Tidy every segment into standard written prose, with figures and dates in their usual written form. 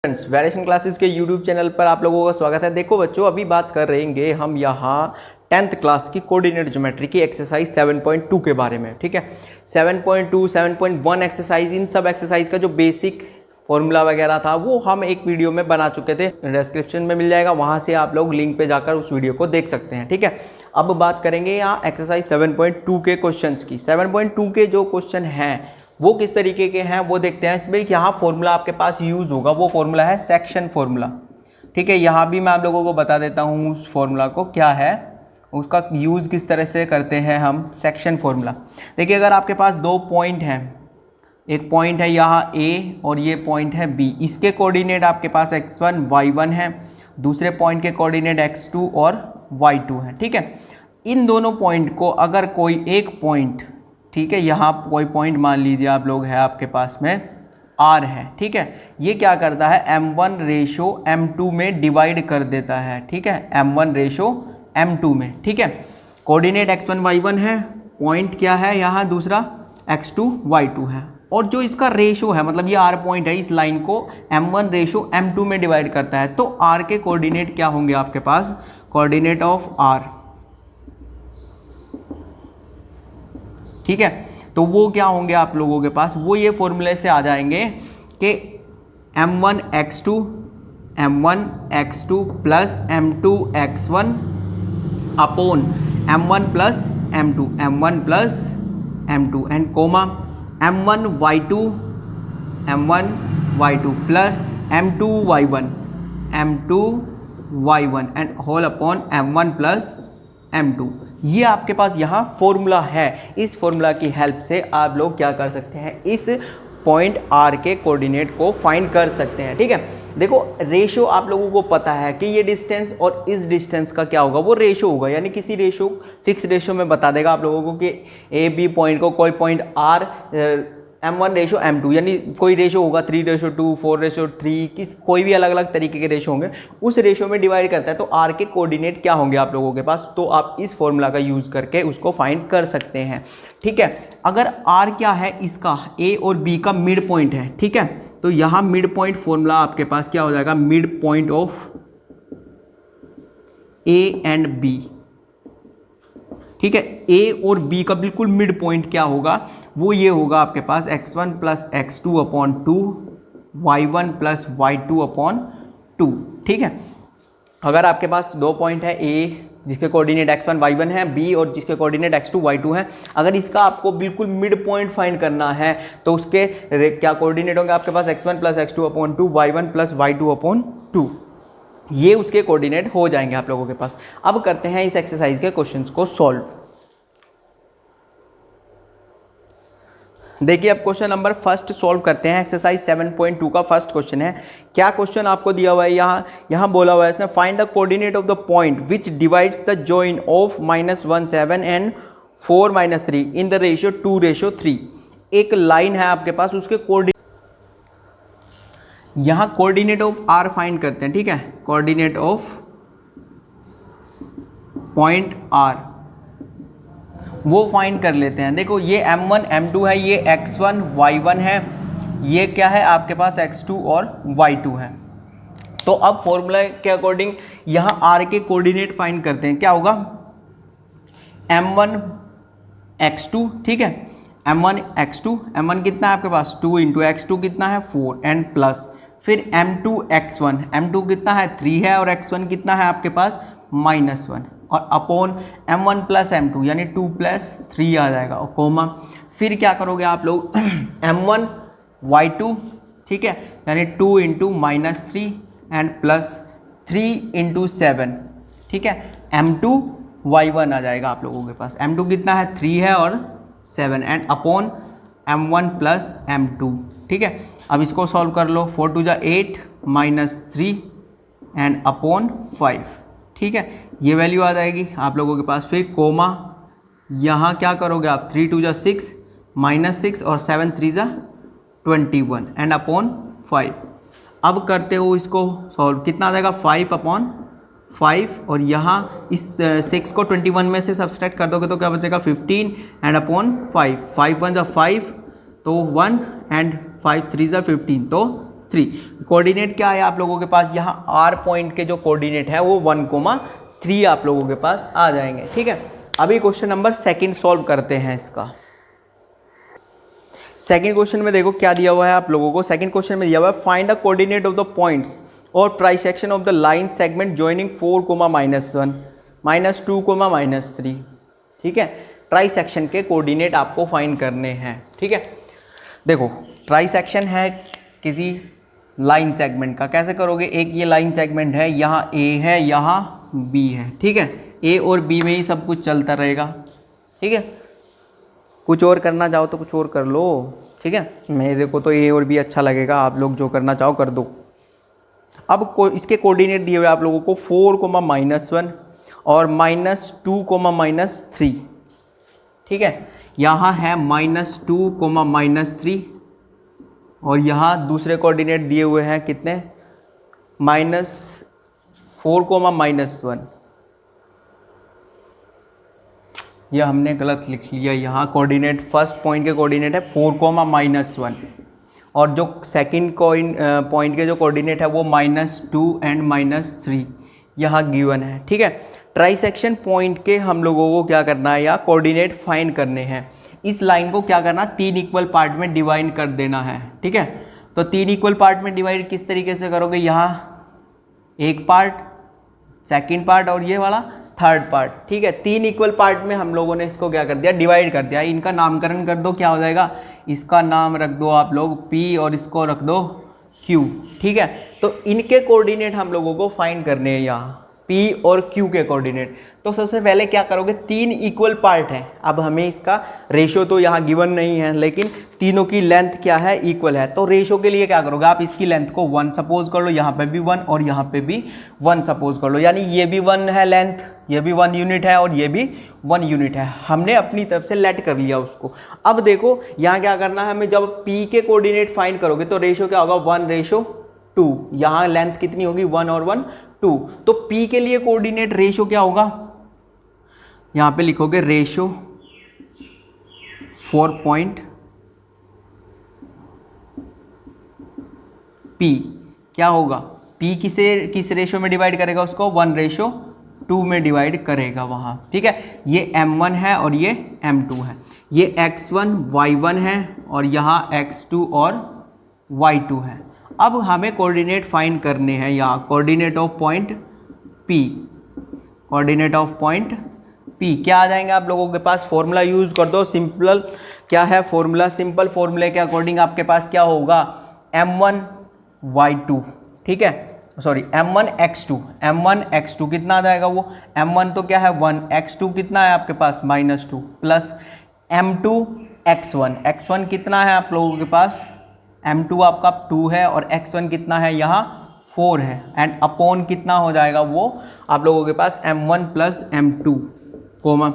Friends, variation classes के YouTube channel पर आप लोगों का स्वागत है। देखो बच्चों, अभी बात कर रहेंगे हम यहाँ 10th क्लास की कोऑर्डिनेट ज्योमेट्री की एक्सरसाइज 7.2 के बारे में। ठीक है, 7.2, 7.1 एक्सरसाइज, इन सब एक्सरसाइज का जो बेसिक फॉर्मूला वगैरह था वो हम एक वीडियो में बना चुके थे, डिस्क्रिप्शन में मिल जाएगा, वहाँ से आप लोग लिंक पे जाकर उस वीडियो को देख सकते हैं। ठीक है, अब बात करेंगे यहाँ एक्सरसाइज 7.2 के क्वेश्चन की। 7.2 के जो क्वेश्चन हैं वो किस तरीके के हैं वो देखते हैं। इसमें यहाँ फॉर्मूला आपके पास यूज़ होगा, वो फॉर्मूला है सेक्शन फॉर्मूला। ठीक है, यहाँ भी मैं आप लोगों को बता देता हूँ उस फॉर्मूला को क्या है, उसका यूज़ किस तरह से करते हैं हम। सेक्शन फॉर्मूला देखिए, अगर आपके पास दो पॉइंट हैं, एक पॉइंट है यहाँ ए और ये पॉइंट है बी, इसके कोऑर्डिनेट आपके पास x1 y1 है, दूसरे पॉइंट के कोऑर्डिनेट x2 और y2 है। ठीक है, इन दोनों पॉइंट को अगर कोई एक पॉइंट, ठीक है, यहाँ कोई पॉइंट मान लीजिए आप लोग है आपके पास में R है। ठीक है, ये क्या करता है m1 रेशो m2 में डिवाइड कर देता है। ठीक है, m1 रेशो m2 में। ठीक है, कोऑर्डिनेट x1 y1 है, पॉइंट क्या है यहाँ दूसरा x2 y2 है, और जो इसका रेशो है मतलब ये R पॉइंट है, इस लाइन को m1 रेशो m2 में डिवाइड करता है। तो R के कोऑर्डिनेट क्या होंगे आपके पास, कोऑर्डिनेट ऑफ R। ठीक है, तो वो क्या होंगे आप लोगों के पास, वो ये फॉर्मूले से आ जाएंगे कि m1 x2 plus m2 x1 upon m1 plus m2 and comma m1 y2 plus m2 y1 and whole upon m1 plus m2। ये आपके पास यहाँ फॉर्मूला है। इस फॉर्मूला की हेल्प से आप लोग क्या कर सकते हैं, इस पॉइंट R के कोऑर्डिनेट को फाइंड कर सकते हैं। ठीक है, देखो रेशो आप लोगों को पता है कि ये डिस्टेंस और इस डिस्टेंस का क्या होगा, वो रेशो होगा, यानी किसी रेशो फिक्स रेशो में बता देगा आप लोगों को कि ए बी पॉइंट को कोई point R m1 ratio m2, यानी कोई रेशो होगा 3:2, 4:3, किस कोई भी अलग अलग तरीके के रेशो होंगे, उस रेशो में डिवाइड करता है। तो R के कोऑर्डिनेट क्या होंगे आप लोगों के पास, तो आप इस फॉर्मूला का यूज़ करके उसको फाइंड कर सकते हैं। ठीक है, अगर R क्या है, इसका A और B का मिड पॉइंट है। ठीक है, तो यहाँ मिड पॉइंट फॉर्मूला आपके पास क्या हो जाएगा, mid point of A and B। ठीक है, ए और बी का बिल्कुल मिड पॉइंट क्या होगा, वो ये होगा आपके पास x1 plus x2 upon 2, y1 plus y2 upon 2। ठीक है, अगर आपके पास दो पॉइंट है, ए जिसके कोऑर्डिनेट x1 y1 है, बी और जिसके कोऑर्डिनेट x2 y2 है, अगर इसका आपको बिल्कुल मिड पॉइंट फाइंड करना है तो उसके क्या कोऑर्डिनेट होंगे आपके पास x1 plus x2 upon 2, y1 plus y2 upon 2। ये उसके कोऑर्डिनेट हो जाएंगे आप लोगों के पास। अब करते हैं इस एक्सरसाइज के क्वेश्चंस को सॉल्व। देखिए, अब क्वेश्चन नंबर फर्स्ट सॉल्व करते हैं। एक्सरसाइज 7.2 का फर्स्ट क्वेश्चन है। क्या क्वेश्चन आपको दिया हुआ है, यहाँ बोला हुआ है इसने, find the coordinate of the point which divides the join of -1 7 and 4 -3 in the ratio 2:3। एक लाइन है आपके पास, उसके कोऑर्डिनेट, यहाँ कोऑर्डिनेट ऑफ R फाइंड करते हैं। ठीक है, कोऑर्डिनेट ऑफ पॉइंट R वो फाइंड कर लेते हैं। देखो, ये m1 m2 है, ये x1 y1 है, ये क्या है आपके पास x2 और y2 है। तो अब फॉर्मूला के अकॉर्डिंग यहाँ R के कोऑर्डिनेट फाइंड करते हैं। क्या होगा, m1 x2, ठीक है, m1 कितना है आपके पास 2 इंटू x2 कितना है 4 एंड प्लस फिर m2 x1 कितना है 3 है और x1 कितना है आपके पास -1 और अपॉन m1 प्लस m2 यानी 2 प्लस 3 आ जाएगा और कोमा फिर क्या करोगे आप लोग m1 y2, ठीक है, यानी 2 इंटू -3 एंड प्लस 3 इंटू 7, ठीक है, m2 y1 आ जाएगा आप लोगों के पास। m2 कितना है 3 है और 7 and upon m1 plus m2। ठीक है, अब इसको सॉल्व कर लो, 4 2 जा 8 -3 एंड अपॉन 5। ठीक है, ये वैल्यू आ जाएगी आप लोगों के पास। फिर कोमा यहाँ क्या करोगे आप, 3 2 जा 6 -6 और 7 3 जा 21 एंड अपॉन 5। अब करते हो इसको सॉल्व, कितना आ जाएगा 5 अपॉन 5 और यहाँ इस 6 को 21 में से सब्सट्रैक्ट कर दोगे तो क्या बचेगा 15 एंड अपॉन 5। 5 1 जा 5 तो 1 एंड 5 3 जा 15 तो 3। कोऑर्डिनेट क्या है आप लोगों के पास, यहाँ आर पॉइंट के जो कोऑर्डिनेट है वो 1,3 आप लोगों के पास आ जाएंगे। ठीक है, अभी क्वेश्चन नंबर सेकंड सॉल्व करते हैं इसका। सेकंड क्वेश्चन में देखो क्या दिया हुआ है आप लोगों को। सेकंड क्वेश्चन में दिया हुआ है find the coordinate of the points और trisection of the line segment joining 4, -1, -2, -3। ठीक है, ट्राइसेक्शन के कोऑर्डिनेट आपको फाइंड करने हैं। ठीक है, देखो ट्राइसेक्शन है किसी लाइन सेगमेंट का, कैसे करोगे, एक ये लाइन सेगमेंट है, यहाँ ए है, यहाँ बी है। ठीक है, ए और बी में ही सब कुछ चलता रहेगा। ठीक है, कुछ और करना चाहो तो कुछ और कर लो। ठीक है, मेरे को तो ए और बी अच्छा लगेगा, आप लोग जो करना चाहो कर दो। अब इसके कोऑर्डिनेट दिए हुए आप लोगों को 4, -1 और -2, -3। ठीक है, यहाँ है -2, -3 और यहाँ दूसरे कोऑर्डिनेट दिए हुए हैं कितने, -4, -1। यह हमने गलत लिख लिया, यहाँ कोऑर्डिनेट फर्स्ट पॉइंट के कोऑर्डिनेट है 4, -1 और जो सेकंड पॉइंट के जो कोऑर्डिनेट है वो -2 एंड -3 यहाँ गिवन है। ठीक है, ट्राइसेक्शन पॉइंट के हम लोगों को क्या करना है, या कोऑर्डिनेट फाइंड करने हैं। इस लाइन को क्या करना, 3 इक्वल पार्ट में डिवाइड कर देना है। ठीक है, तो 3 इक्वल पार्ट में डिवाइड किस तरीके से करोगे, यहाँ एक पार्ट, सेकंड पार्ट और ये वाला थर्ड पार्ट। ठीक है, 3 इक्वल पार्ट में हम लोगों ने इसको क्या कर दिया, डिवाइड कर दिया। इनका नामकरण कर दो, क्या हो जाएगा, इसका नाम रख दो आप लोग P और इसको रख दो Q। ठीक है, तो इनके कोऑर्डिनेट हम लोगों को फाइंड करने हैं, यहाँ P और Q के कोऑर्डिनेट। तो सबसे पहले क्या करोगे, 3 इक्वल पार्ट हैं। अब हमें इसका रेशो तो यहाँ गिवन नहीं है, लेकिन तीनों की लेंथ क्या है, इक्वल है। तो रेशो के लिए क्या करोगे, आप इसकी लेंथ को 1 सपोज कर लो, यहाँ पे भी 1 और यहाँ पे भी 1 सपोज कर लो, यानी ये भी 1 है लेंथ, ये भी 1 यूनिट है और ये भी 1 यूनिट है। हमने अपनी तरफ से लेट कर लिया उसको। अब देखो यहाँ क्या करना है हमें, जब P के कोऑर्डिनेट फाइंड करोगे तो रेशो क्या होगा, 1:2। यहाँ लेंथ कितनी होगी, 1 और 1 2। तो P के लिए कोऑर्डिनेट रेशो क्या होगा, यहाँ पे लिखोगे रेशो 4 पॉइंट P क्या होगा, P किस रेशो में डिवाइड करेगा उसको, 1:2 में डिवाइड करेगा वहाँ। ठीक है, ये M1 है और ये M2 है, ये X1 Y1 है और यहाँ X2 और Y2 है। अब हमें कोऑर्डिनेट फाइंड करने हैं, यहाँ coordinate of point P, coordinate of point P क्या आ जाएंगे आप लोगों के पास, फॉर्मूला यूज़ कर दो। सिंपल क्या है फॉर्मूला, सिंपल फॉर्मूले के अकॉर्डिंग आपके पास क्या होगा, M1 Y2। ठीक है, sorry M1 X2, M1 X2 कितना आ जाएगा, वो M1 तो क्या है 1, X2 कितना है आपके पास -2 प्लस M2 X1, X1 कितना है आप लोगों के पास, M2 आपका 2 है और X1 कितना है यहाँ 4 है, एंड अपॉन कितना हो जाएगा वो आप लोगों के पास M1 प्लस M2 कोमा,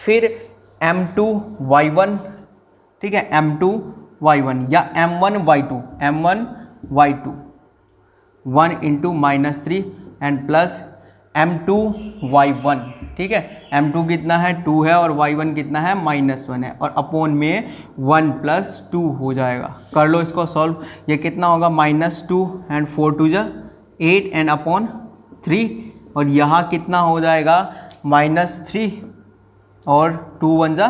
फिर M2 Y1। ठीक है, M2 Y1 या M1 Y2, M1 Y2 1 × -3 and plus M2 Y1। ठीक है, M2 कितना है 2 है और Y1 कितना है -1 है और अपॉन में 1 + 2 हो जाएगा। कर लो इसको सॉल्व, ये कितना होगा -2 एंड 4 2 जा 8 एंड अपॉन 3 और यहाँ कितना हो जाएगा -3 और 2 1 जा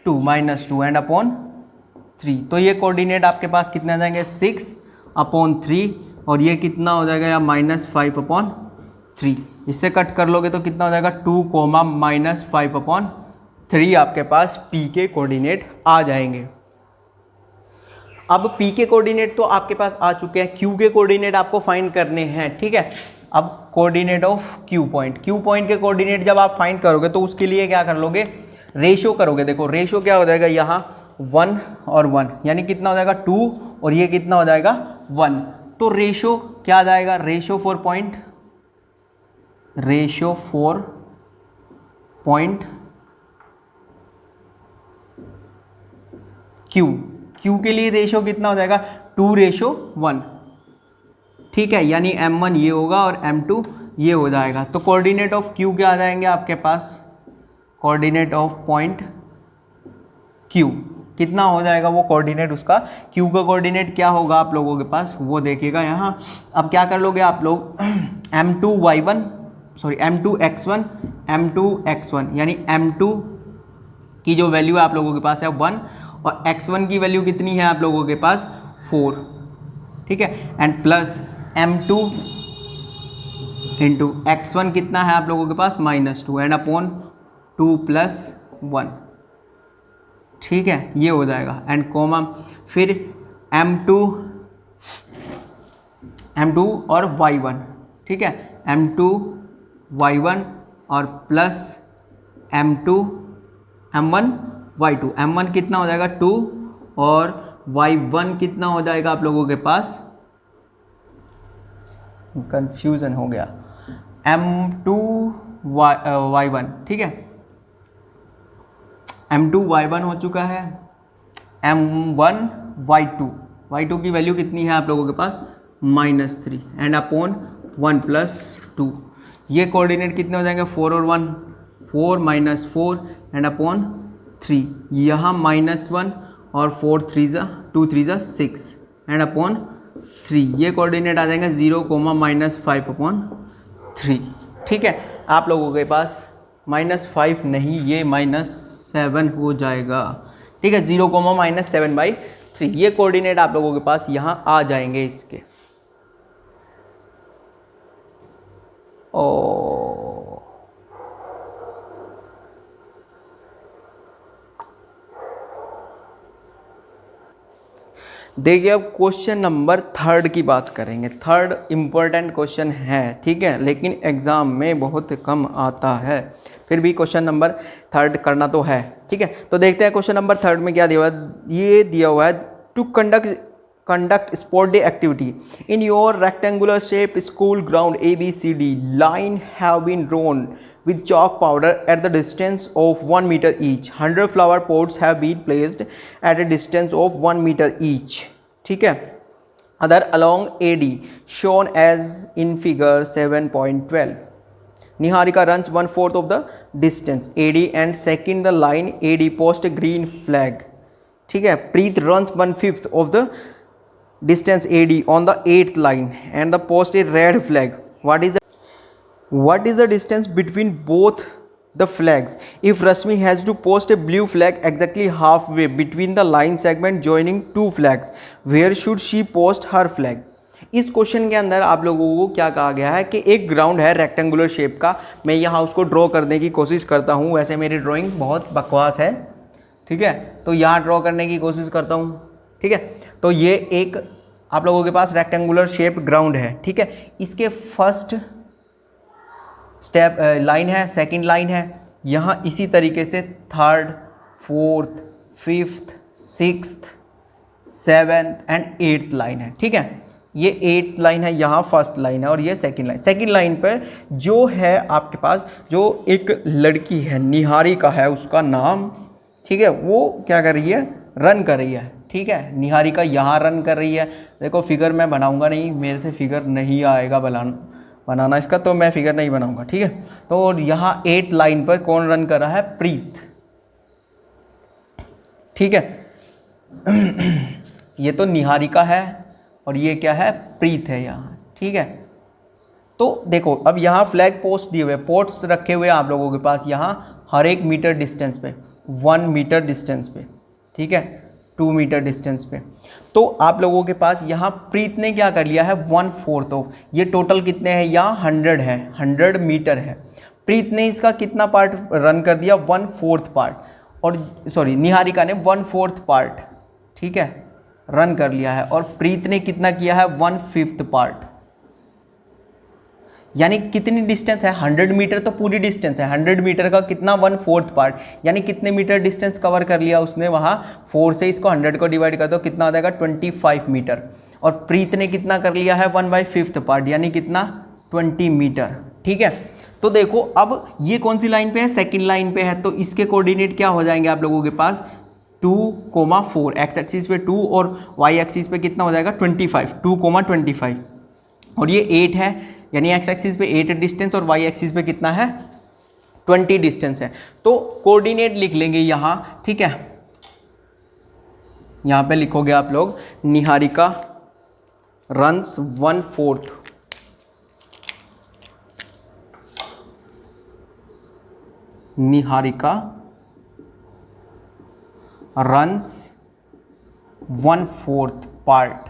2 -2 एंड अपॉन 3। तो ये कोऑर्डिनेट आपके पास कितने आ जाएंगे 6/3 और ये कितना हो जाएगा या -5/3। इससे कट कर लोगे तो कितना हो जाएगा 2, -5/3 आपके पास P के कोऑर्डिनेट आ जाएंगे। अब P के कोऑर्डिनेट तो आपके पास आ चुके हैं, Q के कोऑर्डिनेट आपको फाइंड करने हैं। ठीक है, अब coordinate of Q point, Q point के कोऑर्डिनेट जब आप फाइंड करोगे तो उसके लिए क्या कर लोगे, रेशो करोगे। देखो रेशो क्या हो जाएगा, यहाँ 1 और 1 यानी कितना हो जाएगा 2 और ये कितना हो जाएगा 1। तो रेशो क्या आ जाएगा, रेशो 4 पॉइंट Q के लिए रेशो कितना हो जाएगा 2:1। ठीक है, यानी M1 ये होगा और M2 ये हो जाएगा। तो कोऑर्डिनेट ऑफ Q क्या आ जाएंगे आपके पास, कोऑर्डिनेट ऑफ पॉइंट Q कितना हो जाएगा वो कोऑर्डिनेट उसका, क्यू का कोऑर्डिनेट क्या होगा आप लोगों के पास वो देखिएगा यहाँ। अब क्या कर लोगे आप लोग m2x1 m2x1 यानी m2 की जो वैल्यू आप लोगों के पास है 1 और x1 की वैल्यू कितनी है आप लोगों के पास 4, ठीक है, and plus m2 into x1 कितना है आप लोगों के पास -2 एंड अपॉन 2 + 1, ठीक है, ये हो जाएगा एंड कोमा फिर m2 और y1, ठीक है, m2 y1 और प्लस m1 y2, m1 कितना हो जाएगा 2 और y1 कितना हो जाएगा आप लोगों के पास, कंफ्यूजन हो गया, m2 y1, ठीक है, m2 y1 हो चुका है, m1 y2 की वैल्यू कितनी है आप लोगों के पास -3 एंड अपॉन 1 + 2, ये कोऑर्डिनेट कितने हो जाएंगे 4 और 1, 4 - 4 एंड अपॉन 3, यहाँ -1 और 4 2 3 6 एंड अपॉन 3, ये कोऑर्डिनेट आ जाएंगे 0, -5/3, ठीक है, आप लोगों के पास -5 नहीं ये -7 हो जाएगा, ठीक है, 0, -7/3, ये कोऑर्डिनेट आप लोगों के पास यहाँ आ जाएंगे इसके। देखिए अब क्वेश्चन नंबर 3 की बात करेंगे। 3 इम्पोर्टेंट क्वेश्चन है, ठीक है, लेकिन एग्ज़ाम में बहुत कम आता है, फिर भी क्वेश्चन नंबर 3 करना तो है, ठीक है। तो देखते हैं क्वेश्चन नंबर 3 में क्या दिया हुआ है। ये दिया हुआ है to conduct sport day activity in your rectangular shaped school ground ABCD line have been drawn with chalk powder at the distance of 1 meter each. 100 flower pots have been placed at a distance of 1 meter each, ठीक है, other along AD shown as in figure 7.12. Niharika runs 1/4 of the distance AD and second the line AD post a green flag, ठीक है, Preet runs 1/5 of the distance AD on the 8th line and the post a red flag. What is the distance between both the flags if Rashmi has to post a blue flag exactly halfway between the line segment joining two flags? Where should she post her flag? इस question के अंदर आप लोगों को क्या कहा गया है कि एक ग्राउंड है रेक्टेंगुलर शेप का, मैं यहाँ उसको ड्रॉ करने की कोशिश करता हूँ, वैसे मेरी ड्राइंग बहुत बकवास है, ठीक है, तो यहाँ ड्रॉ करने की कोशिश करता हूँ, ठीक है। तो ये एक आप लोगों के पास रेक्टेंगुलर शेप ग्राउंड है, ठीक है, इसके फर्स्ट स्टेप लाइन है, सेकंड लाइन है, यहाँ इसी तरीके से 3rd 4th 5th 6th 7th and 8th line है, ठीक है, ये 8th लाइन है, यहाँ फर्स्ट लाइन है और ये सेकंड लाइन पर जो है आपके पास जो एक लड़की है निहारिका है उसका नाम, ठीक है, वो क्या कर रही है रन कर रही है, ठीक है, निहारिका यहाँ रन कर रही है। देखो फिगर मैं बनाऊंगा नहीं, मेरे से फिगर नहीं आएगा बनाना इसका, तो मैं फिगर नहीं बनाऊंगा, ठीक है। तो यहाँ 8th लाइन पर कौन रन कर रहा है, प्रीत, ठीक है, ये तो निहारिका है और ये क्या है प्रीत है यहाँ, ठीक है। तो देखो अब यहाँ फ्लैग पोस्ट दिए हुए, पोस्ट्स रखे हुए आप लोगों के पास यहाँ हर एक मीटर डिस्टेंस पे, 1 मीटर डिस्टेंस पे, ठीक है, 2 मीटर डिस्टेंस पे। तो आप लोगों के पास यहाँ प्रीत ने क्या कर लिया है 1/4 ऑफ, ये टोटल कितने हैं यहाँ 100 है, 100 मीटर है, प्रीत ने इसका कितना पार्ट रन कर दिया 1/4 पार्ट, और सॉरी निहारिका ने 1/4 पार्ट, ठीक है, रन कर लिया है, और प्रीत ने कितना किया है 1/5 पार्ट, यानी कितनी डिस्टेंस है 100 मीटर, तो पूरी डिस्टेंस है 100 मीटर का कितना 1/4 पार्ट, यानी कितने मीटर डिस्टेंस कवर कर लिया उसने वहाँ, 4 से इसको 100 को डिवाइड कर दो कितना आ जाएगा 25 मीटर, और प्रीत ने कितना कर लिया है 1/5 पार्ट यानी कितना 20 मीटर, ठीक है। तो देखो अब ये कौन सी लाइन पे है, सेकंड लाइन पे है, तो इसके कोऑर्डिनेट क्या हो जाएंगे आप लोगों के पास 2,4, एक्स एक्सिस पे 2 और वाई एक्सिस पे कितना हो जाएगा 25, 2,25, और ये 8 है, यानी एक्स एक्सिस पे 8 डिस्टेंस और वाई एक्सिस पे कितना है 20 डिस्टेंस है। तो कोऑर्डिनेट लिख लेंगे यहाँ, ठीक है, यहाँ पे लिखोगे आप लोग Niharika runs 1/4 Niharika runs 1/4 part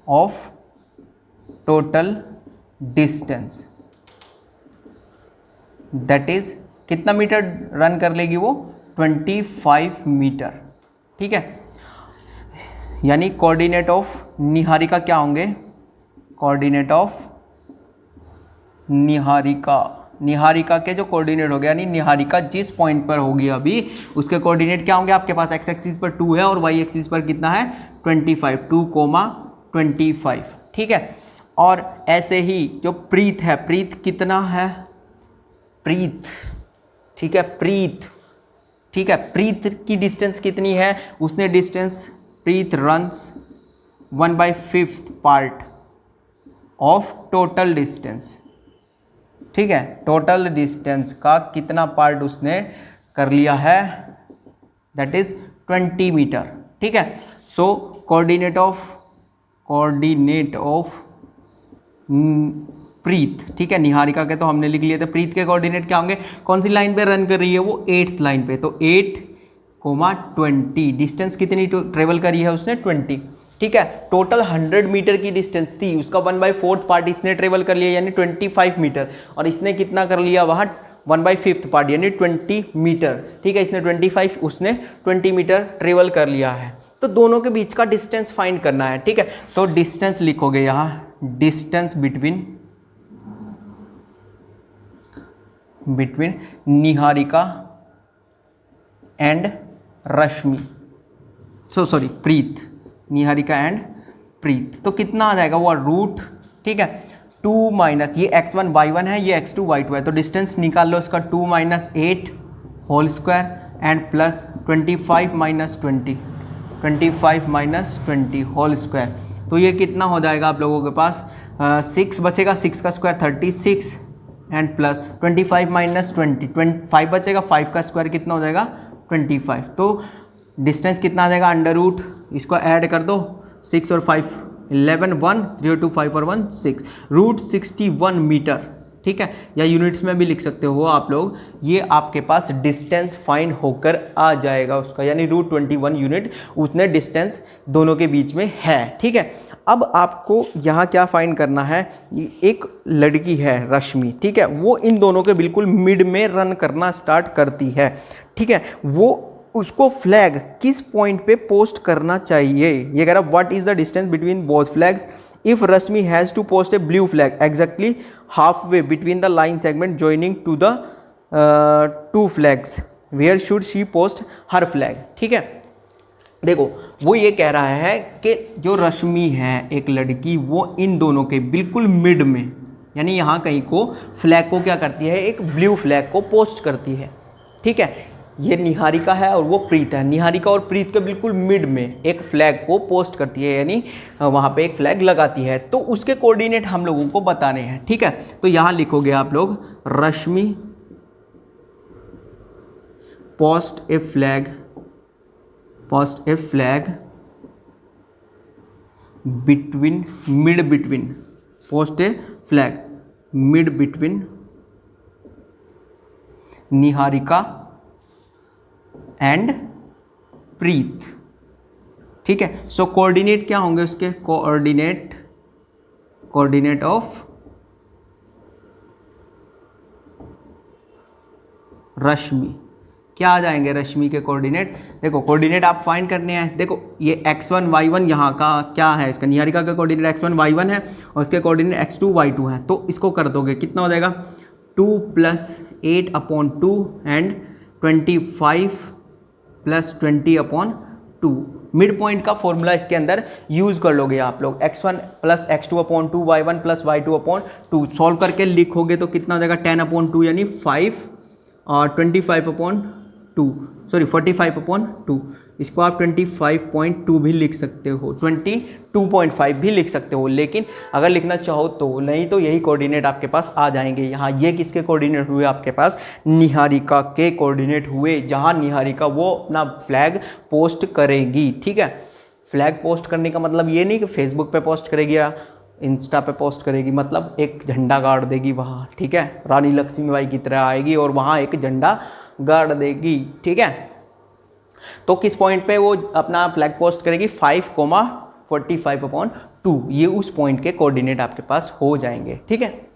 of total distance, that is कितना मीटर रन कर लेगी वो 25 मीटर। ठीक है, यानी कोऑर्डिनेट ऑफ निहारिका क्या होंगे, कोऑर्डिनेट ऑफ निहारिका के जो कोऑर्डिनेट हो गया, यानी निहारिका जिस पॉइंट पर होगी अभी उसके कोऑर्डिनेट क्या होंगे, आपके पास एक्स एक्सिस पर 2 है और वाई एक्सिस पर कितना है 25, 2,25। ठीक है, और ऐसे ही जो प्रीत है, प्रीत कितना है, प्रीत, ठीक है, ठीक है, प्रीत की डिस्टेंस कितनी है, उसने distance, Preet runs 1/5 part of total distance. ठीक है, टोटल डिस्टेंस का कितना पार्ट उसने कर लिया है, दैट इज 20 मीटर। ठीक है, सो कोऑर्डिनेट ऑफ प्रीत, ठीक है, निहारिका के तो हमने लिख लिए थे, प्रीत के कोऑर्डिनेट क्या होंगे, कौन सी लाइन पे रन कर रही है वो 8th लाइन पे, तो 8,20 डिस्टेंस कितनी ट्रेवल करी है उसने 20। ठीक है, टोटल 100 मीटर की डिस्टेंस थी, उसका 1/4 पार्ट इसने ट्रेवल कर लिया यानी 25 मीटर, और इसने कितना कर लिया वहाँ 1/5 पार्ट यानी 20 मीटर। ठीक है, इसने 25, उसने 20 मीटर ट्रेवल कर लिया है, तो दोनों के बीच का डिस्टेंस फाइंड करना है। ठीक है, तो डिस्टेंस लिखोगे यहाँ, distance between Niharika and Rashmi, Preet, Niharika and Preet, तो कितना आ जाएगा वो रूट। ठीक है, 2 माइनस ये x1 y1 है, ये x2 y2 है, तो डिस्टेंस निकाल लो इसका 2 - 8 whole square and plus 25 - 20 whole square, तो ये कितना हो जाएगा आप लोगों के पास 6 बचेगा, 6 का स्क्वायर 36 एंड प्लस 25 - 20 5 बचेगा, 5 का स्क्वायर कितना हो जाएगा 25, तो डिस्टेंस कितना आ जाएगा अंडर रूट, इसको ऐड कर दो 6 और 5 11 1 0 2 5 और 1 6 रूट 61 मीटर। ठीक है, या यूनिट्स में भी लिख सकते हो आप लोग, ये आपके पास डिस्टेंस फाइंड होकर आ जाएगा उसका, यानी रूट 21 यूनिट उतने डिस्टेंस दोनों के बीच में है। ठीक है, अब आपको यहाँ क्या फाइंड करना है, एक लड़की है रश्मि, ठीक है, वो इन दोनों के बिल्कुल मिड में रन करना स्टार्ट करती है। ठीक है, वो उसको फ्लैग किस पॉइंट पे पोस्ट करना चाहिए, ये कह रहा what is the distance between both flags if Rashmi has to post a blue flag exactly half way between the line segment joining to the 2 flags, where should she post her flag. ठीक है, देखो वो ये कह रहा है कि जो रश्मि है एक लड़की, वो इन दोनों के बिल्कुल मिड में, यानी यहाँ कहीं को फ्लैग को क्या करती है, एक ब्लू फ्लैग को पोस्ट करती है। ठीक है, ये निहारिका है और वो प्रीत है, निहारिका और प्रीत के बिल्कुल मिड में एक फ्लैग को पोस्ट करती है, यानी वहाँ पे एक फ्लैग लगाती है, तो उसके कोऑर्डिनेट हम लोगों को बताने हैं। ठीक है, तो यहाँ लिखोगे आप लोग Rashmi post a flag between Niharika and Preet. ठीक है, सो कोऑर्डिनेट क्या होंगे उसके, कोऑर्डिनेट ऑफ रश्मि, क्या आ जाएंगे रश्मि के कोऑर्डिनेट, देखो कोऑर्डिनेट आप फाइंड करने हैं। देखो ये x1 y1 यहाँ का क्या है, इसका निहारिका का कोऑर्डिनेट x1 y1 है और उसके कोऑर्डिनेट x2 y2 है, तो इसको कर दोगे कितना हो जाएगा 2 + 8/2 एंड 25 + 20/2। मिड पॉइंट का फॉर्मूला इसके अंदर यूज़ कर लोगे आप लोग, x1 + x2/2 y1 + y2/2 solve करके लिखोगे तो कितना हो जाएगा 10/2 यानी 5 और 25/2 45/2, इसको आप 25.2 भी लिख सकते हो, 22.5 भी लिख सकते हो, लेकिन अगर लिखना चाहो तो, नहीं तो यही कोऑर्डिनेट आपके पास आ जाएंगे यहाँ। ये किसके कोऑर्डिनेट हुए आपके पास? निहारिका के कोऑर्डिनेट हुए, जहाँ निहारिका वो अपना फ्लैग पोस्ट करेगी। ठीक है, फ्लैग पोस्ट करने का मतलब ये नहीं कि फेसबुक पे पोस्ट करेगी या इंस्टा पे पोस्ट करेगी, मतलब एक झंडा गाड़ देगी वहाँ। ठीक है, रानी लक्ष्मीबाई की तरह आएगी और वहाँ एक झंडा गाड़ देगी। ठीक है, तो किस पॉइंट पे वो अपना फ्लैग पोस्ट करेगी? 5,45/2, ये उस पॉइंट के कोऑर्डिनेट आपके पास हो जाएंगे। ठीक है,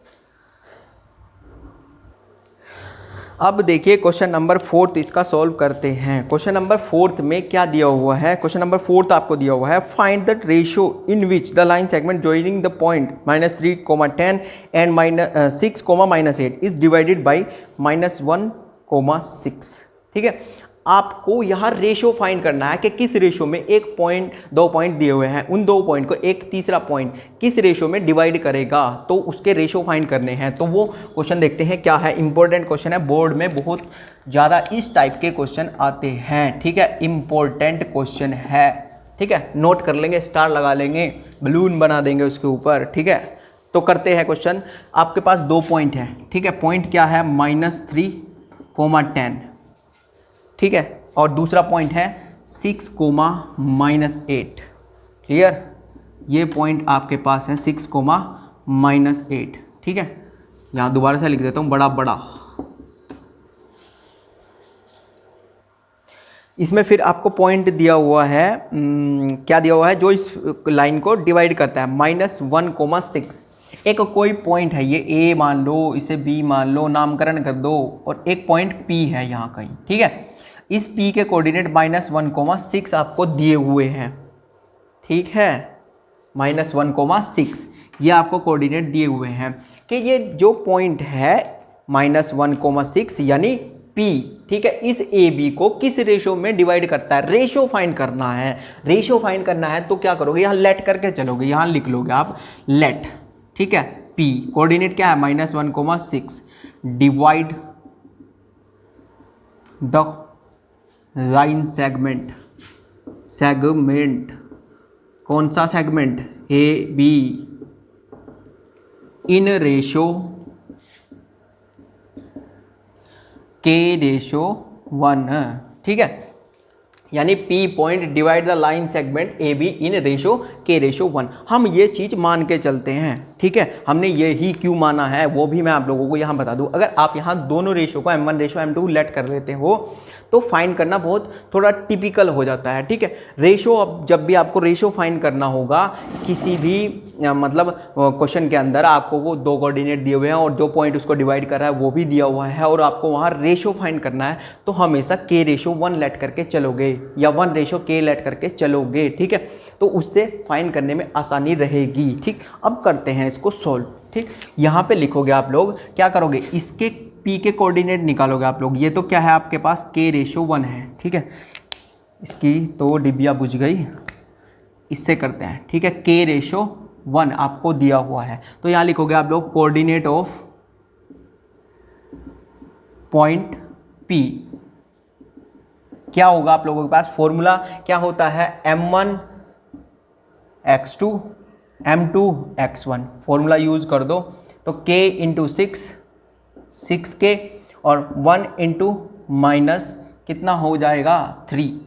अब देखिए क्वेश्चन नंबर 4 इसका सॉल्व करते हैं। क्वेश्चन नंबर 4 में क्या दिया हुआ है? क्वेश्चन नंबर 4 आपको दिया हुआ है, find the ratio in which the line segment joining the point -3, 10 and -6, -8 is divided by -1, 6। ठीक है, आपको यहाँ रेशो फाइंड करना है कि किस रेशो में एक पॉइंट, 2 पॉइंट दिए हुए हैं, उन 2 पॉइंट को एक तीसरा पॉइंट किस रेशो में डिवाइड करेगा, तो उसके रेशो फाइंड करने हैं। तो वो क्वेश्चन देखते हैं क्या है। इंपॉर्टेंट क्वेश्चन है, बोर्ड में बहुत ज़्यादा इस टाइप के क्वेश्चन आते हैं। ठीक है, इंपॉर्टेंट क्वेश्चन है। ठीक है, नोट कर लेंगे, स्टार लगा लेंगे, बलून बना देंगे उसके ऊपर। ठीक है, तो करते हैं क्वेश्चन। आपके पास 2 पॉइंट है। ठीक है, पॉइंट क्या है? -3, 10। ठीक है, और दूसरा पॉइंट है 6, -8। क्लियर, ये पॉइंट आपके पास है 6, -8। ठीक है, यहाँ दोबारा से लिख देता हूँ बड़ा। इसमें फिर आपको पॉइंट दिया हुआ है, क्या दिया हुआ है जो इस लाइन को डिवाइड करता है? -1, 6। एक कोई पॉइंट है, ये A मान लो, इसे B मान लो, नामकरण कर दो, और एक पॉइंट P है यहाँ कहीं। ठीक है, इस P के कोऑर्डिनेट -1, 6 आपको दिए हुए हैं। ठीक है, -1, 6 ये आपको कोऑर्डिनेट दिए हुए हैं कि ये जो पॉइंट है -1, 6 यानी P, ठीक है, इस AB को किस रेशो में डिवाइड करता है? रेशो फाइंड करना है। रेशो फाइंड करना है तो क्या करोगे? यहाँ लेट करके चलोगे, यहाँ लिख लोगे आप लेट। ठीक है, P कोऑर्डिनेट क्या है? -1, 6 डिवाइड द लाइन सेगमेंट कौन सा segment? AB in ratio K/1। ठीक है, यानी P point divide the line segment AB in ratio K/1। हम ये चीज़ मान के चलते हैं। ठीक है, हमने ये ही क्यों माना है वो भी मैं आप लोगों को यहाँ बता दूँ। अगर आप यहाँ दोनों रेशो को M1/M2 लेट कर लेते हो तो फाइंड करना बहुत थोड़ा टिपिकल हो जाता है। ठीक है, रेशो, अब जब भी आपको रेशो फाइंड करना होगा किसी भी मतलब क्वेश्चन के अंदर, आपको वो 2 कोऑर्डिनेट दिए हुए हैं और जो पॉइंट उसको डिवाइड कर रहा है वो भी दिया हुआ है, और आपको वहाँ रेशो फाइंड करना है, तो हमेशा K/1 लेट करके चलोगे या 1/K लेट करके चलोगे। ठीक है, तो उससे फाइंड करने में आसानी रहेगी। ठीक, अब करते हैं इसको सॉल्व। ठीक, यहाँ पे लिखोगे आप लोग, क्या करोगे? इसके P के कोऑर्डिनेट निकालोगे आप लोग। ये तो क्या है आपके पास? K/1 है। ठीक है, इसकी तो डिबिया बुझ गई, इससे करते हैं। ठीक है, K/1 आपको दिया हुआ है, तो यहाँ लिखोगे आप लोग कोऑर्डिनेट ऑफ पॉइंट P। क्या होगा आप लोगों के पास? फॉर्मूला क्या होता है? M1x2 M2x1। फॉर्मूला यूज कर दो, तो K × 6K और 1 × कितना हो जाएगा? 3।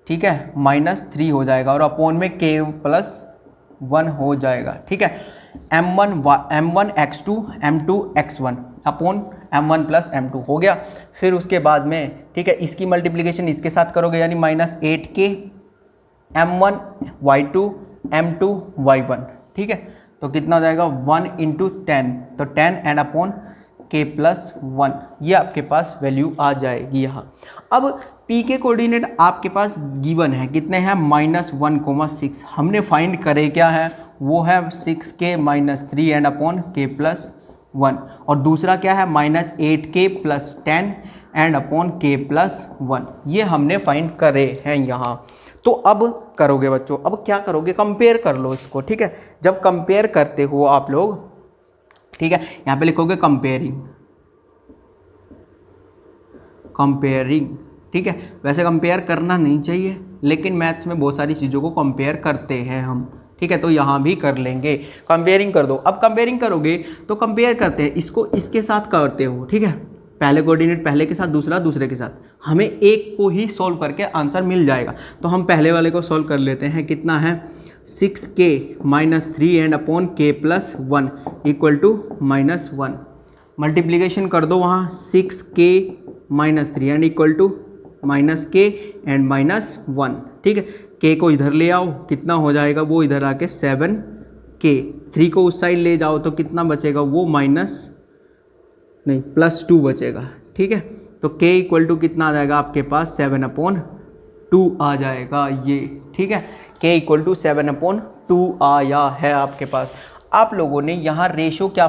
ठीक है, -3 हो जाएगा और अपॉन में K+1 हो जाएगा। ठीक है, M1x2 M2x1 upon M1 + M2 हो गया। फिर उसके बाद में, ठीक है, इसकी मल्टीप्लिकेशन इसके साथ करोगे, यानी -8K M1y2 M2y1। ठीक है, तो कितना हो जाएगा? 1 × 10, तो 10 एंड अपॉन K+1, ये आपके पास वैल्यू आ जाएगी यहाँ। अब P के कोऑर्डिनेट आपके पास गिवन है, कितने हैं? -1, 6। हमने फाइंड करे क्या है? वो है 6K - 3 एंड अपॉन K+1, और दूसरा क्या है? -8K + 10 and upon K+1। ये हमने फाइंड करे हैं यहाँ। तो अब करोगे बच्चों, अब क्या करोगे? कंपेयर कर लो इसको। ठीक है, जब कंपेयर करते हो आप लोग, ठीक है, यहाँ पे लिखोगे कंपेयरिंग। ठीक है, वैसे कंपेयर करना नहीं चाहिए, लेकिन मैथ्स में बहुत सारी चीज़ों को कंपेयर करते हैं हम, ठीक है, तो यहाँ भी कर लेंगे। कंपेयरिंग कर दो। अब कंपेयरिंग करोगे तो कंपेयर करते हैं, इसको इसके साथ करते हो, ठीक है, पहले कोऑर्डिनेट पहले के साथ, दूसरा दूसरे के साथ, हमें एक को ही सॉल्व करके आंसर मिल जाएगा। तो हम पहले वाले को सॉल्व कर लेते हैं। कितना है 6k - 3 and upon k + 1 equal to -1। Multiplication कर दो वहाँ 6k - 3 and equal to -k and -1, ठीक है। k को इधर ले आओ, कितना हो जाएगा वो इधर आके 7k। 3 को उस साइड ले जाओ तो कितना बचेगा वो +2 बचेगा, ठीक है। तो k इक्वल टू कितना आ जाएगा आपके पास 7/2 आ जाएगा ये, ठीक है। k इक्वल टू 7/2 आया है आपके पास। आप लोगों ने यहाँ रेशो क्या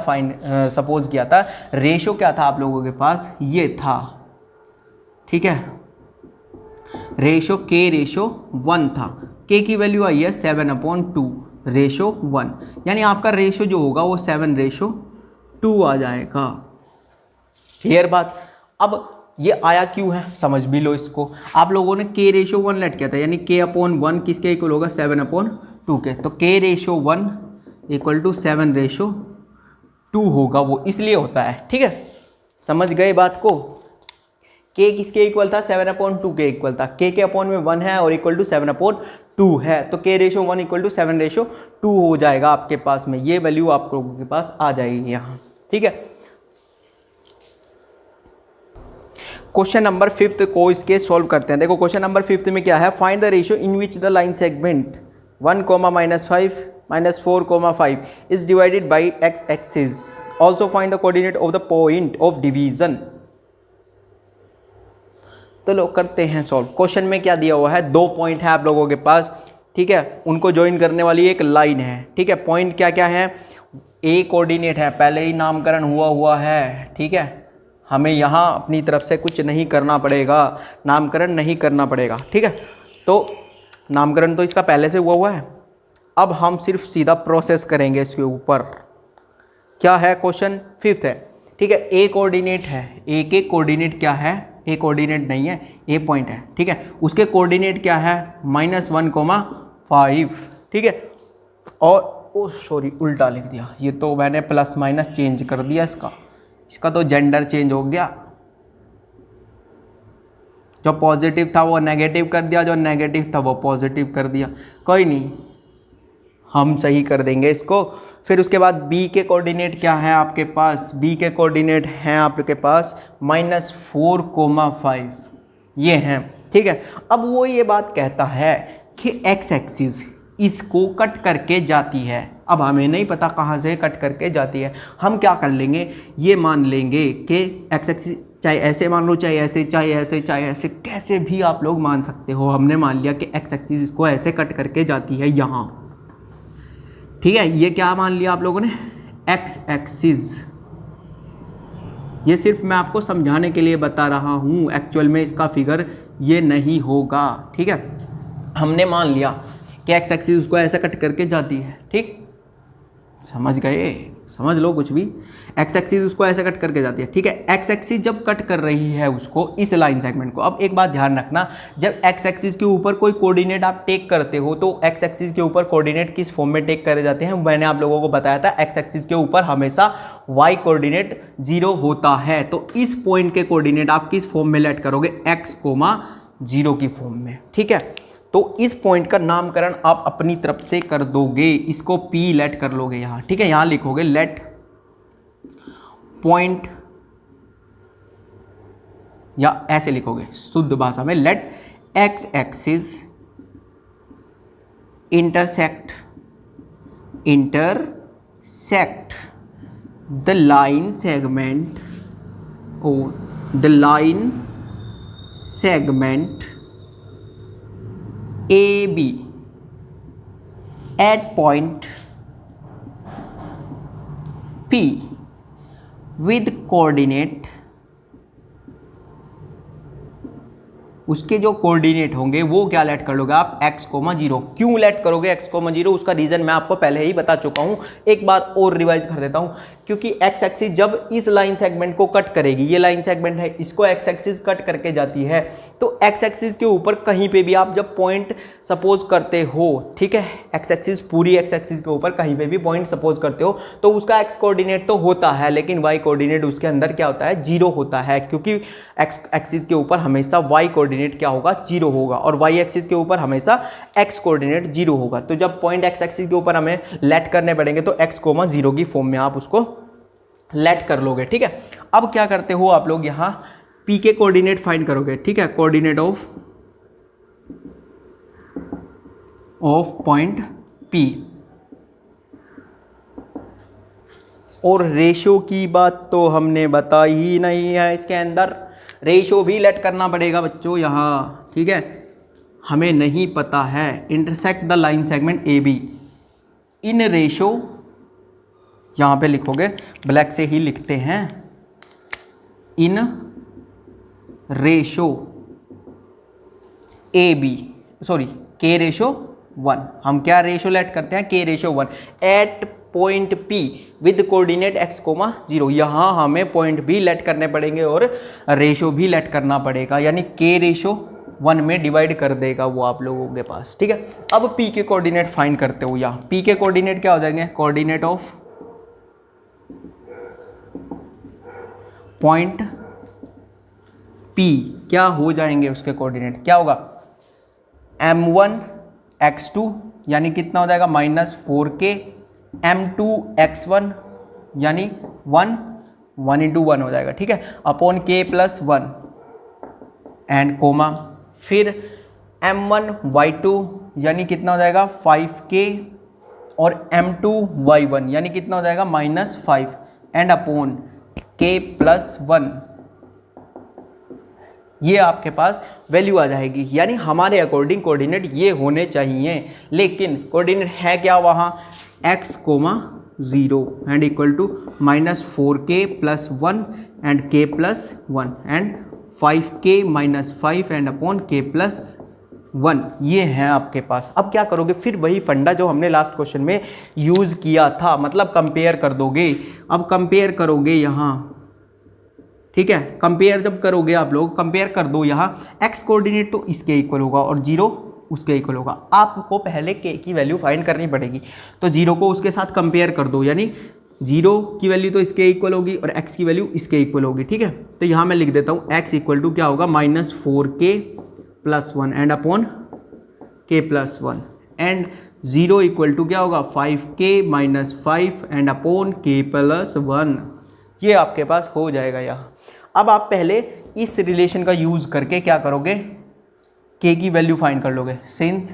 सपोज किया था, रेशो क्या था आप लोगों के पास, ये था, ठीक है, रेशो k/1 था। k की वैल्यू आई है 7/2 रेशो 1, यानी आपका रेशो जो होगा वो 7/2 आ जाएगा। क्लियर बात। अब ये आया क्यों है समझ भी लो इसको। आप लोगों ने k/1 लेट किया था, यानी k/1 किसके इक्वल होगा 7/2 के, तो k/1 इक्वल टू 7/2 होगा, वो इसलिए होता है, ठीक है। समझ गए बात को। k किसके इक्वल था 7/2 के इक्वल था, k के अपॉन में 1 है और इक्वल टू 7/2 है, तो k/1 इक्वल टू 7/2 हो जाएगा आपके पास में। ये वैल्यू आप लोगों के पास आ जाएगी यहाँ, ठीक है। क्वेश्चन नंबर 5 को इसके सॉल्व करते हैं। देखो क्वेश्चन नंबर 5 में क्या है, find the ratio in which the line segment 1, -5 -4, 5 is divided by x axis. Also find the coordinate of the point of division. तो लोग करते हैं सॉल्व। क्वेश्चन में क्या दिया हुआ है, 2 पॉइंट है आप लोगों के पास, ठीक है, उनको ज्वाइन करने वाली एक लाइन है, ठीक है। पॉइंट क्या क्या है, ए कोऑर्डिनेट है, पहले ही नामकरण हुआ है, ठीक है, हमें यहाँ अपनी तरफ से कुछ नहीं करना पड़ेगा, नामकरण नहीं करना पड़ेगा, ठीक है। तो नामकरण तो इसका पहले से हुआ है, अब हम सिर्फ सीधा प्रोसेस करेंगे इसके ऊपर। क्या है क्वेश्चन 5 है, ठीक है। ए कोऑर्डिनेट है, ए के कोऑर्डिनेट क्या है, ए कोऑर्डिनेट नहीं है, ए पॉइंट है, ठीक है। उसके कोऑर्डिनेट क्या है -1, 5, ठीक है। और ओ सॉरी उल्टा लिख दिया, ये तो मैंने +- चेंज कर दिया, इसका तो जेंडर चेंज हो गया। जो पॉजिटिव था वो नेगेटिव कर दिया, जो नेगेटिव था वो पॉजिटिव कर दिया, कोई नहीं, हम सही कर देंगे इसको। फिर उसके बाद बी के कोऑर्डिनेट क्या है आपके पास, बी के कोऑर्डिनेट हैं आपके पास -4, 5 ये हैं, ठीक है। अब वो ये बात कहता है कि x एक्सिस इसको कट करके जाती है। अब हमें नहीं पता कहाँ से कट करके जाती है, हम क्या कर लेंगे, ये मान लेंगे कि x एक्सिस चाहे ऐसे मान लो, चाहे ऐसे, चाहे ऐसे, चाहे ऐसे, कैसे भी आप लोग मान सकते हो। हमने मान लिया कि x एक्सिस इसको ऐसे कट करके जाती है यहाँ, ठीक है। ये क्या मान लिया आप लोगों ने, x एक्सिस। ये सिर्फ मैं आपको समझाने के लिए बता रहा हूँ, एक्चुअल में इसका फिगर ये नहीं होगा, ठीक है। हमने मान लिया कि x एक्सिस उसको ऐसे कट करके जाती है, ठीक, समझ गए, समझ लो कुछ भी। x एक्सिस उसको ऐसे कट करके जाती है, ठीक है। x एक्सिस जब कट कर रही है उसको, इस लाइन सेगमेंट को, अब एक बात ध्यान रखना, जब x एक्सिस के ऊपर कोई कोऑर्डिनेट आप टेक करते हो तो x एक्सिस के ऊपर कोऑर्डिनेट किस फॉर्म में टेक करे जाते हैं, मैंने आप लोगों को बताया था। x एक्सिस के ऊपर हमेशा y कोऑर्डिनेट 0 होता है, तो इस पॉइंट के कोऑर्डिनेट आप किस फॉर्म में लेट करोगे, x, 0 की फॉर्म में, ठीक है। तो इस पॉइंट का नामकरण आप अपनी तरफ से कर दोगे, इसको P लेट कर लोगे यहाँ, ठीक है। यहाँ लिखोगे लेट पॉइंट, या ऐसे लिखोगे शुद्ध भाषा में, let x axis intersect the line segment और the line segment AB at point P with coordinate उसके जो कोऑर्डिनेट होंगे वो क्या लेट कर लोगे आप x, 0। क्यों लेट करोगे x, 0? उसका रीजन मैं आपको पहले ही बता चुका हूं, एक बार और रिवाइज कर देता हूं। क्योंकि x एक्सिस जब इस लाइन सेगमेंट को कट करेगी, ये लाइन सेगमेंट है, इसको x एक्सिस कट करके जाती है, तो x एक्सिस के ऊपर कहीं पे भी आप जब पॉइंट सपोज करते हो, ठीक है, x एक्सिस पूरी x एक्सिस के ऊपर कहीं पे भी पॉइंट सपोज करते हो तो उसका x कोऑर्डिनेट तो होता है, लेकिन y कोऑर्डिनेट उसके अंदर क्या होता है, 0 होता है। क्योंकि x एक्सिस के ऊपर हमेशा y कोऑर्डिनेट क्या होगा, 0 होगा, और y एक्सिस के ऊपर हमेशा x कोऑर्डिनेट 0 होगा। तो जब पॉइंट x एक्सिस के ऊपर हमें लेट करने पड़ेंगे तो x, 0 की फॉर्म में आप उसको लेट कर लोगे, ठीक है। अब क्या करते हो आप लोग, यहाँ p के कोऑर्डिनेट फाइंड करोगे, ठीक है, कोऑर्डिनेट ऑफ पॉइंट p। और रेशो की बात तो हमने बताई ही नहीं है, इसके अंदर रेशो भी लेट करना पड़ेगा बच्चों यहाँ, ठीक है। हमें नहीं पता है intersect the line segment A B, in ratio, यहाँ पे लिखोगे, ब्लैक से ही लिखते हैं, in ratio A B, sorry K ratio 1। हम क्या रेशो लेट करते हैं, K ratio 1 at point P with coordinate x, 0। यहाँ हमें पॉइंट भी लेट करने पड़ेंगे और रेशो भी लेट करना पड़ेगा, यानी k रेशो 1 में डिवाइड कर देगा वो आप लोगों के पास, ठीक है। अब P के कोऑर्डिनेट फाइंड करते हो, यहाँ P के कोऑर्डिनेट क्या हो जाएंगे, कोऑर्डिनेट ऑफ पॉइंट P क्या हो जाएंगे, उसके कोऑर्डिनेट क्या होगा, m1 x2 यानी कितना हो जाएगा, -4k, m2 x1 यानी 1 इंटू 1 हो जाएगा, ठीक है, upon k plus 1 and comma, फिर m1 y2 यानी कितना हो जाएगा 5k, और m2 y1 यानी कितना हो जाएगा -5 एंड अपॉन k प्लस 1। ये आपके पास वैल्यू आ जाएगी, यानी हमारे अकॉर्डिंग कोऑर्डिनेट ये होने चाहिए, लेकिन कोऑर्डिनेट है क्या वहाँ, x, 0 and equal to -4k plus 1 and k plus 1 and 5k -5 and upon k plus 1, ये है आपके पास। अब क्या करोगे, फिर वही फंडा जो हमने लास्ट क्वेश्चन में यूज़ किया था, मतलब कंपेयर कर दोगे। अब कंपेयर करोगे यहाँ, ठीक है, कंपेयर जब करोगे आप लोग, कंपेयर कर दो यहाँ, x कोऑर्डिनेट तो इसके इक्वल होगा और 0 उसके इक्वल होगा। आपको पहले k की वैल्यू फाइंड करनी पड़ेगी, तो 0 को उसके साथ कंपेयर कर दो, यानी 0 की वैल्यू तो इसके इक्वल होगी और x की वैल्यू इसके इक्वल होगी, ठीक है। तो यहाँ मैं लिख देता हूँ x इक्वल टू क्या होगा, -4k plus 1 and upon k plus 1 and 0 equal to क्या होगा 5k -5 and upon k plus 1। ये आपके पास हो जाएगा यहाँ। अब आप पहले इस रिलेशन का यूज़ करके क्या करोगे, k की वैल्यू फाइंड कर लोगे, सिंस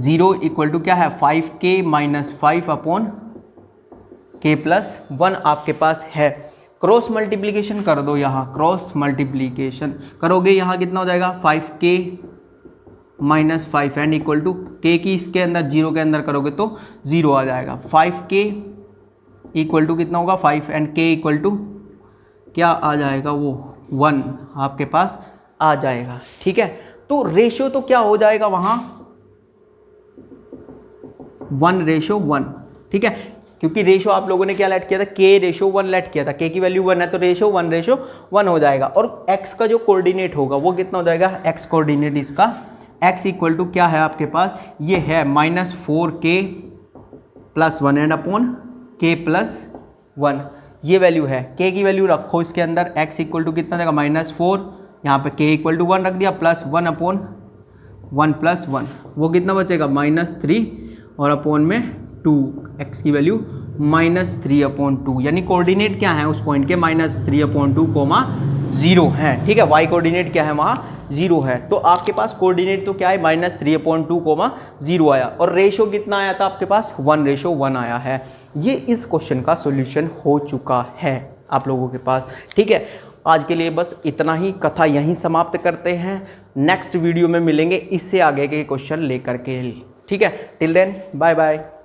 0 इक्वल टू क्या है 5k -5 अपॉन k प्लस 1 आपके पास है। क्रॉस मल्टीप्लिकेशन कर दो, यहाँ क्रॉस मल्टीप्लिकेशन करोगे, यहाँ कितना हो जाएगा 5k -5 and equal to k की इसके अंदर 0 के अंदर करोगे तो 0 आ जाएगा। 5k इक्वल टू कितना होगा 5 एंड k इक्वल टू क्या आ जाएगा, वो 1 आपके पास आ जाएगा, ठीक है। तो रेशियो तो क्या हो जाएगा वहाँ 1:1, ठीक है, क्योंकि रेशो आप लोगों ने क्या लेट किया था, k रेशो 1 लेट किया था, k की वैल्यू 1 है तो रेशो 1:1 हो जाएगा। और x का जो कोऑर्डिनेट होगा वो कितना हो जाएगा, x कोऑर्डिनेट इसका x इक्वल टू क्या है आपके पास, ये है -4k plus 1 and upon k plus 1, ये वैल्यू है। k की वैल्यू रखो इसके अंदर, x इक्वल टू कितना जाएगा -4, यहाँ पे k इक्वल टू 1 रख दिया, प्लस 1 अपॉन 1 प्लस 1, वो कितना बचेगा -3 और अपॉन में 2, x की वैल्यू -3/2, यानी कोऑर्डिनेट क्या है उस पॉइंट के -3/2, 0 है, ठीक है। y कोऑर्डिनेट क्या है वहाँ 0 है, तो आपके पास कोऑर्डिनेट तो क्या है -3/2, 0 आया, और रेशो कितना आया था आपके पास 1:1 आया है। ये इस क्वेश्चन का सॉल्यूशन हो चुका है आप लोगों के पास, ठीक है। आज के लिए बस इतना ही, कथा यहीं समाप्त करते हैं। नेक्स्ट वीडियो में मिलेंगे इससे आगे के क्वेश्चन लेकर के, ठीक है। Till then bye bye.